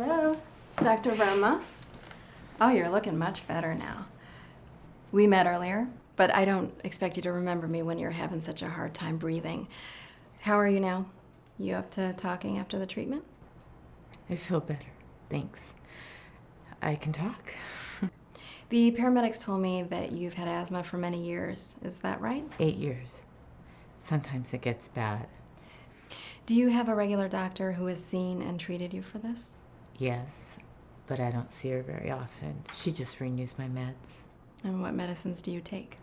Hello, it's Dr. Verma. Oh, you're looking much better now. We met earlier, but I don't expect you to remember me when you're having such a hard time breathing. How are you now? You up to talking after the treatment? I feel better, thanks. I can talk. The paramedics told me that you've had asthma for many years. Is that right? 8 years. Sometimes it gets bad. Do you have a regular doctor who has seen and treated you for this? Yes, but I don't see her very often. She just renews my meds. And what medicines do you take?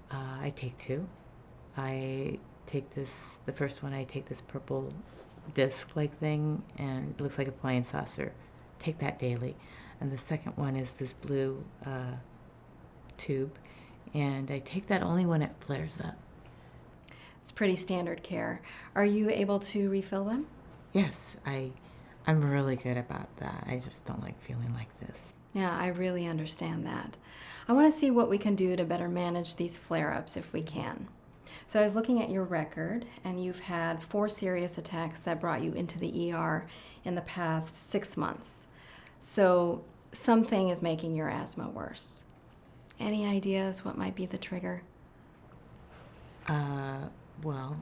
I take 2. I take the first one I take this purple disc-like thing, and it looks like a flying saucer. Take that daily. And the second one is this blue tube, and I take that only when it flares up. It's pretty standard care. Are you able to refill them? Yes, I'm really good about that. I just don't like feeling like this. Yeah, I really understand that. I want to see what we can do to better manage these flare-ups if we can. So I was looking at your record, and you've had 4 serious attacks that brought you into the ER in the past 6 months. So something is making your asthma worse. Any ideas what might be the trigger? Well,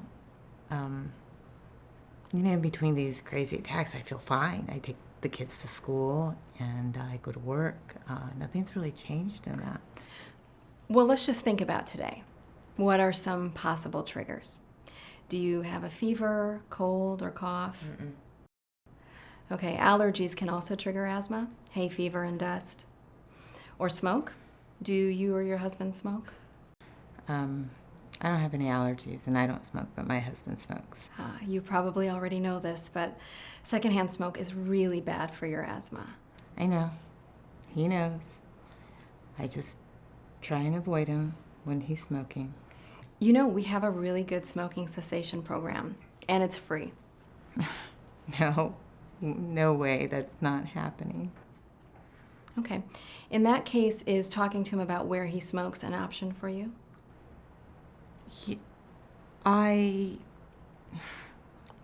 in between these crazy attacks, I feel fine. I take the kids to school and I go to work. Nothing's really changed in that. Well, let's just think about today. What are some possible triggers? Do you have a fever, cold, or cough? Mm-mm. Okay, allergies can also trigger asthma, hay fever and dust. Or smoke? Do you or your husband smoke? I don't have any allergies and I don't smoke, but my husband smokes. You probably already know this, but secondhand smoke is really bad for your asthma. I know. He knows. I just try and avoid him when he's smoking. You know, we have a really good smoking cessation program, and it's free. No way, that's not happening. Okay. In that case, is talking to him about where he smokes an option for you?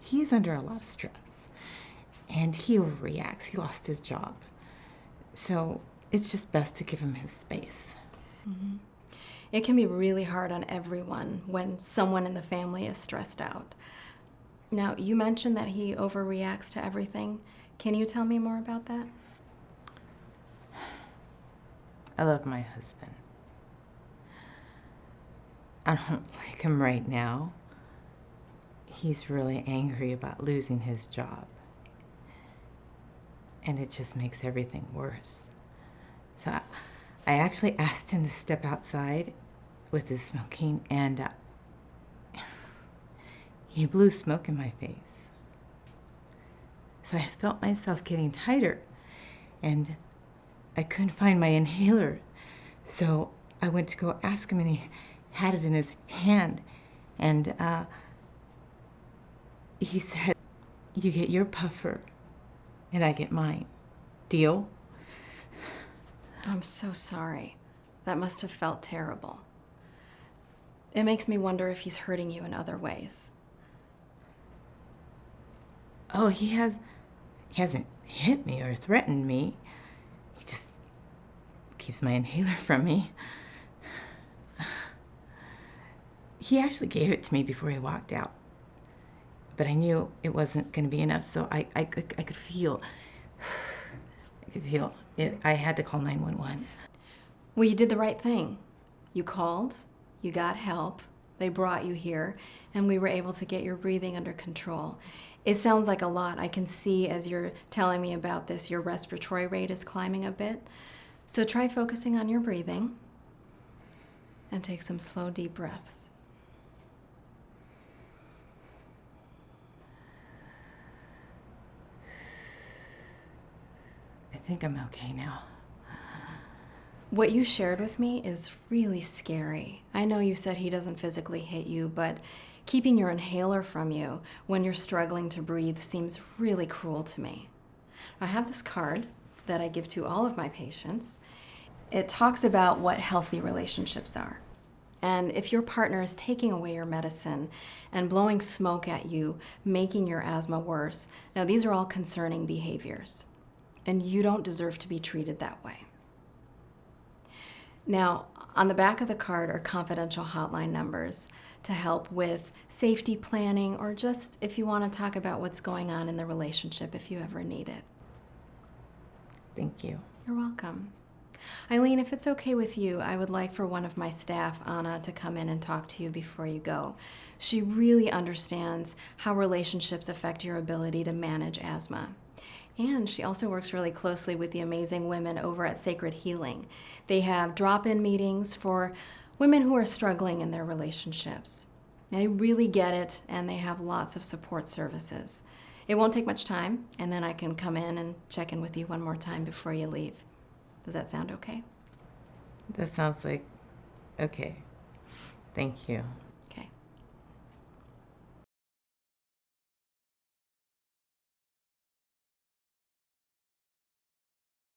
He's under a lot of stress, and he overreacts. He lost his job. So it's just best to give him his space. Mm-hmm. It can be really hard on everyone when someone in the family is stressed out. Now, you mentioned that he overreacts to everything. Can you tell me more about that? I love my husband. I don't like him right now. He's really angry about losing his job. And it just makes everything worse. So I actually asked him to step outside with his smoking, and he blew smoke in my face. So I felt myself getting tighter, and I couldn't find my inhaler. So I went to go ask him, and he had it in his hand, and he said, "You get your puffer, and I get mine. Deal?" I'm so sorry. That must have felt terrible. It makes me wonder if he's hurting you in other ways. Oh, he hasn't hit me or threatened me. He just keeps my inhaler from me. He actually gave it to me before he walked out. But I knew it wasn't going to be enough, so I could feel it. I had to call 911. Well, you did the right thing. You called, you got help, they brought you here, and we were able to get your breathing under control. It sounds like a lot. I can see as you're telling me about this, your respiratory rate is climbing a bit. So try focusing on your breathing and take some slow, deep breaths. I think I'm okay now. What you shared with me is really scary. I know you said he doesn't physically hit you, but keeping your inhaler from you when you're struggling to breathe seems really cruel to me. I have this card that I give to all of my patients. It talks about what healthy relationships are. And if your partner is taking away your medicine and blowing smoke at you, making your asthma worse, now these are all concerning behaviors. and you don't deserve to be treated that way. Now, on the back of the card are confidential hotline numbers to help with safety planning, or just if you want to talk about what's going on in the relationship if you ever need it. Thank you. You're welcome. Eileen, if it's okay with you, I would like for one of my staff, Anna, to come in and talk to you before you go. She really understands how relationships affect your ability to manage asthma. And she also works really closely with the amazing women over at Sacred Healing. They have drop-in meetings for women who are struggling in their relationships. They really get it, and they have lots of support services. It won't take much time, and then I can come in and check in with you one more time before you leave. Does that sound okay? That sounds like okay. Thank you.